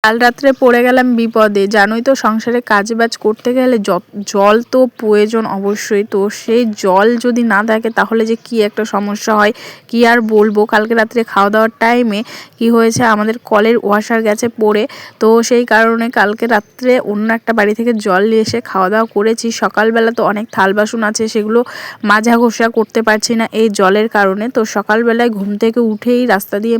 কাল রাত্রে পড়ে গেলাম বিপদে। জানোই তো সংসারে কাজবাজ করতে গেলে জল তো প্রয়োজন অবশ্যই। তো সেই জল যদি না থাকে তাহলে যে কি একটা সমস্যা হয় কি আর বলবো। কালকে রাত্রে খাওয়া দাওয়ার টাইমে কি হয়েছে, আমাদের কলের ওয়াসার গেছে পড়ে। তো সেই কারণে কালকে রাত্রে অন্য একটা বাড়ি থেকে জল নিয়ে এসে খাওয়া দাওয়া করেছি। সকালবেলা তো অনেক থাল বাসন আছে, সেগুলো মাজা ঘষা করতে পারছি না এই জলের কারণে। তো সকালবেলায় ঘুম থেকে উঠেই রাস্তা দিয়ে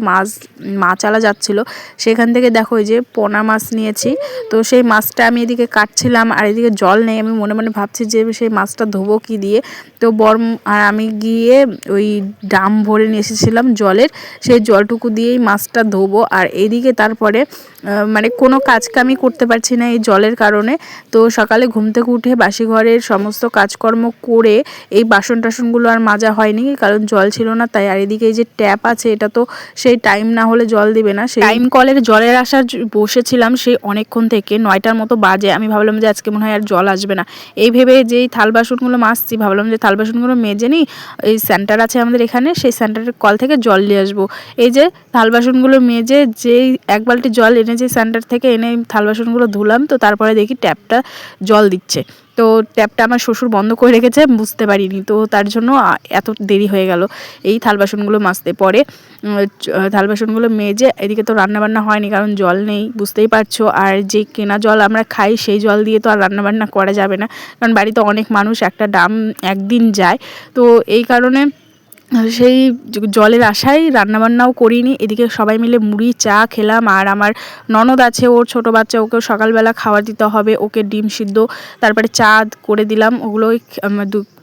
মাছ আলা যাচ্ছিল, সেখান থেকে দেখো এই যে পোনা মাছ নিয়েছি। তো সেই মাছটা আমি এদিকে কাটছিলাম আর এদিকে জল নেই। আমি মনে মনে ভাবছি যে সেই মাছটা ধোবো কি দিয়ে। তো আর আমি গিয়ে ওই ড্রাম ভরে নিয়ে এসেছিলাম জলের, সেই জলটুকু দিয়েই মাছটা ধোবো। আর এদিকে তারপরে মানে কোনো কাজকামই করতে পারছি না এই জলের কারণে। তো সকালে ঘুম থেকে উঠে বাসি ঘরের সমস্ত কাজকর্ম করে এই বাসন টাসনগুলো আর মাজা হয়নি, কারণ জল ছিল না তাই। আর এদিকে এই যে ট্যাপ আছে, এটা তো সেই টাইম না হলে জল দিবে না। সেই টাইম কলের জলের আসার বসেছিলাম সেই অনেকক্ষণ থেকে, 9টার মতো বাজে। আমি ভাবলাম যে আজকে মনে হয় আর জল আসবে না। এই ভেবে যেই থাল বাসনগুলো মাজছি, ভাবলাম যে থাল বাসনগুলো মেজে নিই, এই সেন্টার আছে আমাদের এখানে, সেই সেন্টারের কল থেকে জল নিয়ে আসবো। এই যে থাল বাসনগুলো মেজে যেই এক বালতি জল এনেছি সেন্টার থেকে, এনে থাল বাসনগুলো ধুলাম। তো তারপরে দেখি ট্যাপটা জল দিচ্ছে। তো ট্যাপটা আমার শ্বশুর বন্ধ করে রেখেছে, বুঝতে পারিনি। তো তার জন্য এত দেরি হয়ে গেল এই থাল বাসনগুলো মাজতে। পরে থাল বাসনগুলো মেজে, এদিকে তো রান্নাবান্না হয়নি কারণ জল নেই, বুঝতেই পারছো। আর যে কেনা জল আমরা খাই সেই জল দিয়ে তো আর রান্নাবান্না করা যাবে না, কারণ বাড়িতে অনেক মানুষ, একটা ড্রাম একদিন যায়। তো এই কারণে সেই জলের আশায় রান্নাবান্নাও করিনি। এদিকে সবাই মিলে মুড়ি চা খেলাম। আর আমার ননদ আছে, ওর ছোটো বাচ্চা, ওকেও সকালবেলা খাবার দিতে হবে, ওকে ডিম সিদ্ধ তারপরে চা করে দিলাম, ওগুলোই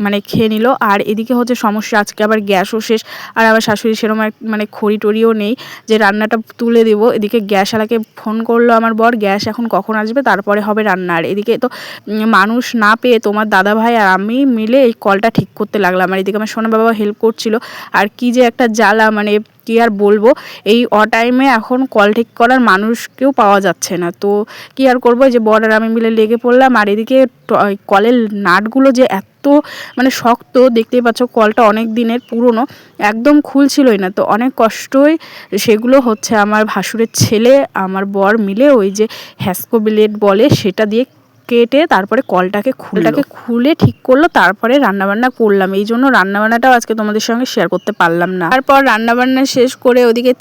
মানে খেয়ে নিল। আর এদিকে হচ্ছে সমস্যা, আজকে আবার গ্যাসও শেষ। আর আমার শাশুড়ি সেরকম মানে খড়ি টড়িও নেই যে রান্নাটা তুলে দেবো। এদিকে গ্যাসওয়ালাকে ফোন করলো আমার বর, গ্যাস এখন কখন আসবে, তারপরে হবে রান্না। আর এদিকে তো মানুষ না পেয়ে তোমার দাদা ভাই আর আমি মিলে এই কলটা ঠিক করতে লাগলাম। আর এদিকে আমার সোনা বাবা হেল্প করছিল। আর কি যে একটা জ্বালা, মানে কি আর বলবো। এই অটাইমে এখন কল ঠিক করার মানুষকেও পাওয়া যাচ্ছে না। তো কি আর করবো, যে বর আর আমি মিলে লেগে পড়লাম। আর এদিকে কলের নাটগুলো যে এত মানে শক্ত, দেখতেই পাচ্ছ কলটা অনেক দিনের পুরনো, একদম খুলছিলই না। তো অনেক কষ্টই সেগুলো হচ্ছে আমার ভাসুরের ছেলে আমার বর মিলে ওই যে হ্যাসকো ব্লেড বলে সেটা দিয়ে কেটে তারপরে কলটাকে খুলে ঠিক করলো। তারপরে রান্নাবান্না করলাম, এই জন্য রান্নাবান্নাটাও আজকে তোমাদের সঙ্গে শেয়ার করতে পারলাম না। তারপর রান্নাবান্না শেষ করে ওদিকে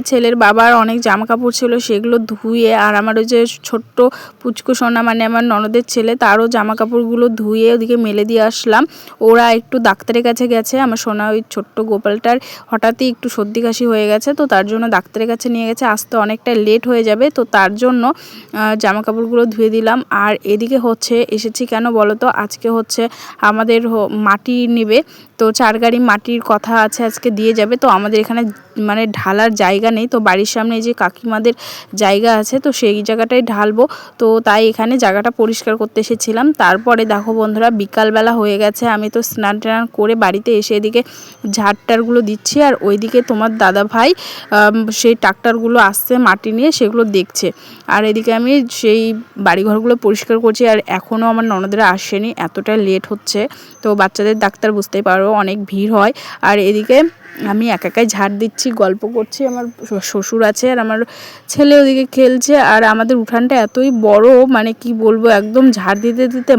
ছেলের বাবার অনেক জামা কাপড় ছিল, সেগুলো ধুয়ে, আর আমার ওই যে ছোট্ট পুচকু সোনা মানে আমার ননদের ছেলে, তারও জামা কাপড়গুলো ধুয়ে ওদিকে মেলে দিয়ে আসলাম। ওরা একটু ডাক্তারের কাছে গেছে। আমার সোনা ওই ছোট্ট গোপালটার হঠাৎই একটু সর্দি কাশি হয়ে গেছে, তো তার জন্য ডাক্তারের কাছে নিয়ে গেছে, আসতে অনেকটা লেট হয়ে যাবে। তো তার জন্য জামা কাপড়গুলো ধুয়ে দিলাম। আর এদিকে হচ্ছে এসেছি কেন বলো তো, আজকে হচ্ছে আমাদের মাটি নেবে। তো 4 গাড়ি মাটির কথা আছে, আজকে দিয়ে যাবে। তো আমাদের এখানে মানে ঢালার জায়গা নেই, তো বাড়ির সামনে যে কাকিমাদের জায়গা আছে, তো সেই জায়গাটাই ঢালবো। তো তাই এখানে জায়গাটা পরিষ্কার করতে এসেছিলাম। তারপরে দেখো বন্ধুরা, বিকালবেলা হয়ে গেছে, আমি তো স্নান টান করে বাড়িতে এসে এদিকে ঝাড়টারগুলো দিচ্ছি। আর ওইদিকে তোমার দাদা ভাই সেই ট্রাক্টরগুলো আসছে মাটি নিয়ে, সেগুলো দেখছে। আর এদিকে আমি সেই বাড়িঘরগুলো পরিষ্কার করছি। আর এখনও আমার ননদরা আসেনি, এতটা লেট হচ্ছে। তো বাচ্চাদের ডাক্তার, বুঝতেই পারো অনেক ভিড় হয়। আর এদিকে আমি একাই ঝাড় দিচ্ছি, গল্প করছি। আমার শ্বশুর আছে আর আমার ছেলে ওদিকে খেলছে। আর আমাদের উঠানটা এতই বড়, মানে কি বলবো, একদম ঝাড় দিতে দিতে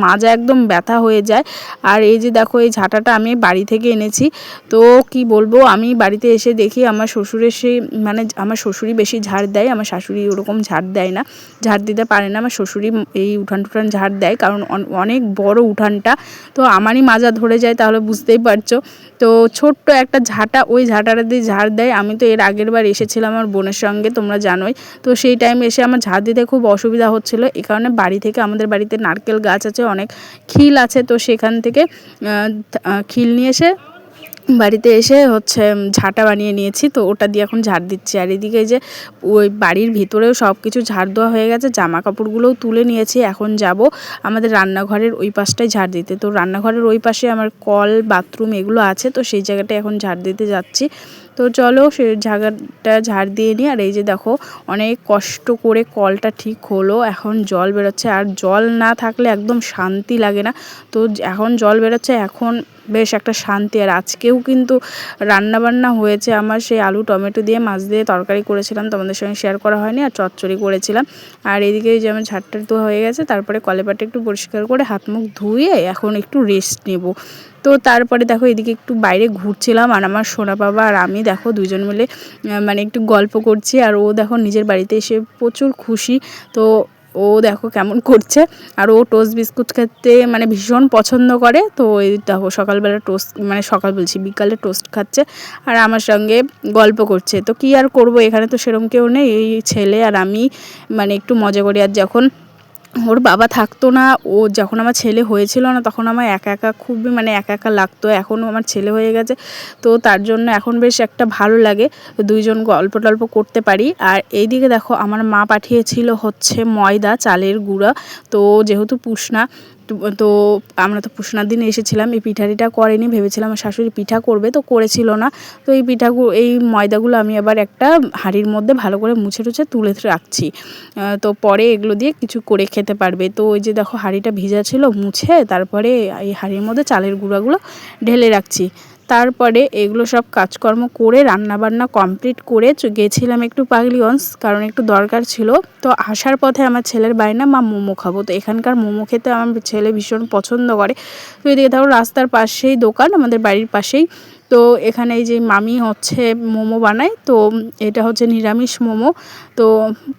মাজা একদম ব্যথা হয়ে যায়। আর এই যে দেখো, এই ঝাঁটাটা আমি বাড়ি থেকে এনেছি। তো কি বলবো, আমি বাড়িতে এসে দেখি আমার শ্বশুরের সেই মানে আমার শ্বশুরই বেশি ঝাড় দেয়, আমার শাশুড়ি ওরকম ঝাড় দেয় না, ঝাড় দিতে পারে না। আমার শ্বশুরই এই উঠান টুঠান ঝাড় দেয়, কারণ অনেক বড় উঠানটা, তো আমারই মাজা ধরে যায়, তাহলে বুঝতেই পারছো। তো ছোট্ট একটা ঝাঁটা, ওই ঝাঁটাটা দিয়ে ঝাড় দেয়। আমি তো এর আগের বার এসেছিলাম আমার বোনের সঙ্গে, তোমরা জানোই। তো সেই টাইমে এসে আমার ঝাড় দিতে খুব অসুবিধা হচ্ছিলো, এই কারণে বাড়ি থেকে, আমাদের বাড়িতে নারকেল গাছ আছে, অনেক খিল আছে, তো সেখান থেকে খিল নিয়ে এসে বাড়িতে এসে হচ্ছে ঝাঁটা বানিয়ে নিয়েছি। তো ওটা দিয়ে এখন ঝাড় দিচ্ছি। আর এদিকে যে ওই বাড়ির ভিতরেও সব কিছু ঝাড় দেওয়া হয়ে গেছে, জামা কাপড়গুলোও তুলে নিয়েছি। এখন যাব আমাদের রান্নাঘরের ওই পাশটায় ঝাড় দিতে। তো রান্নাঘরের ওই পাশে আমার কল বাথরুম এগুলো আছে, তো সেই জায়গাটায় এখন ঝাড় দিতে যাচ্ছি। তো চলো সে জায়গাটা ঝাড় দিয়ে নিই। আর এই যে দেখো, অনেক কষ্ট করে কলটা ঠিক হলো, এখন জল বেরোচ্ছে। আর জল না থাকলে একদম শান্তি লাগে না। তো এখন জল বেরোচ্ছে, এখন বেশ একটা শান্তি। আর আজকেও কিন্তু রান্নাবান্না হয়েছে আমার সেই আলু টমেটো দিয়ে মাছ দিয়ে তরকারি করেছিলাম, তোমাদের সঙ্গে শেয়ার করা হয়নি, আর চচ্চড়ি করেছিলাম। আর এদিকে যেমন ঝাড়টা তো হয়ে গেছে, তারপরে কলেপাটা একটু পরিষ্কার করে হাত মুখ ধুয়ে এখন একটু রেস্ট নেব। তো তারপরে দেখো এদিকে একটু বাইরে ঘুরছিলাম, আর আমার সোনা বাবা আর আমি দেখো দুজন মিলে মানে একটু গল্প করছি। আর ও দেখো নিজের বাড়িতে এসে প্রচুর খুশি। তো ও দেখো কেমন করছে। আর ও টোস্ট বিস্কুট খেতে মানে ভীষণ পছন্দ করে। তো এই দেখো সকালবেলা টোস্ট মানে সকাল বলছি বিকালে টোস্ট খাচ্ছে আর আমার সঙ্গে গল্প করছে। তো কী আর করব, এখানে তো সেরকম কেউ নেই, এই ছেলে আর আমি মানে একটু মজা করি। আর যখন ওর বাবা থাকতো না, ও যখন আমার ছেলে হয়েছিল না, তখন আমার একা একা খুবই মানে একা একা লাগতো। এখনও আমার ছেলে হয়ে গেছে, তো তার জন্য এখন বেশ একটা ভালো লাগে, দুইজন গল্প টল্প করতে পারি। আর এইদিকে দেখো আমার মা পাঠিয়েছিল হচ্ছে ময়দা চালের গুঁড়া। তো যেহেতু পুষনা, তো আমরা তো পুষনার দিন এসেছিলাম, এই পিঠাটিটা করেনি, ভেবেছিলাম আমার শাশুড়ি পিঠা করবে, তো করেছিল না। তো এই পিঠাগুলো এই ময়দাগুলো আমি আবার একটা হাঁড়ির মধ্যে ভালো করে মুছে টুছে তুলে রাখছি। তো পরে এগুলো দিয়ে কিছু করে খেতে পারবে। তো ওই যে দেখো হাঁড়িটা ভিজা ছিল, মুছে তারপরে এই হাঁড়ির মধ্যে চালের গুঁড়াগুলো ঢেলে রাখছি। তারপরে এগুলো সব কাজকর্ম করে রান্নাবান্না কমপ্লিট করে গেছিলাম একটু পাগলিগঞ্জ, কারণ একটু দরকার ছিল। তো আসার পথে আমার ছেলের বায়না মা মোমো খাবো, তো এখানকার মোমো খেতে আমার ছেলে ভীষণ পছন্দ করে। তো এদিকে ধরো রাস্তার পাশেই দোকান, আমাদের বাড়ির পাশেই। তো এখানে এই যে মামি হচ্ছে মোমো বানায়, তো এটা হচ্ছে নিরামিষ মোমো। তো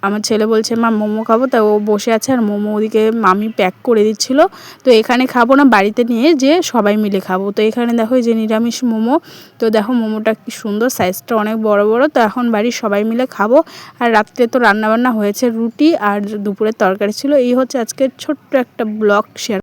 আমার ছেলে বলছে মা মোমো খাবো, তা ও বসে আছে আর মোমো ওদিকে মামি প্যাক করে দিচ্ছিলো। তো এখানে খাবো না, বাড়িতে নিয়ে যে সবাই মিলে খাবো। তো এখানে দেখো এই যে নিরামিষ মোমো, তো দেখো মোমোটা কি সুন্দর, সাইজটা অনেক বড় বড়। তো এখন বাড়ির সবাই মিলে খাবো। আর রাত্রে তো রান্নাবান্না হয়েছে রুটি আর দুপুরের তরকারি ছিল। এই হচ্ছে আজকের ছোট্ট একটা ব্লগ শেয়ার।